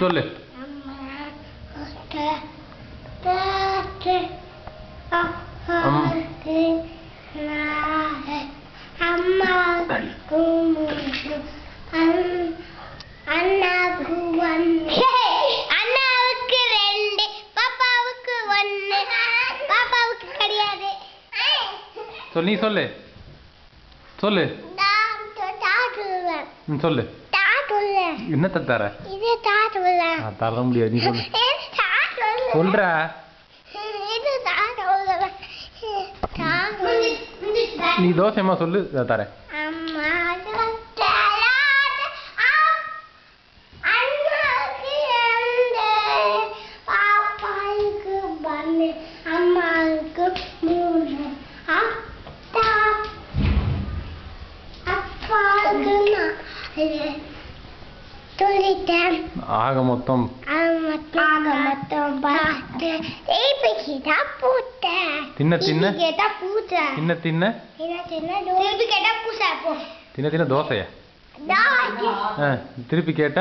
சொல்லு. அண்ணாவுக்கு 2, பாப்பாவுக்கு 1, பாப்பாவுக்கு கிடையாது. சொல்லு, நீ சொல்லு சொல்லு. சொல்லு. என்னத்த தர? தர முடியாது, நீ சொல்லு. சொல்றா. நீ தோசைமா சொல்லு, தரேன். அம்மாவுக்கு 3, அப்பாவுக்கு 4. சொல்லிட்டேன். ஆக மொத்தம் 10. கேட்டா பூட்டேன். தின்ன தின்ன கேட்டா பூட்டேன். தின்ன தின்ன திருப்பி கேட்டா பூசா போ. தின்ன தின்ன தோசையா? திருப்பி கேட்ட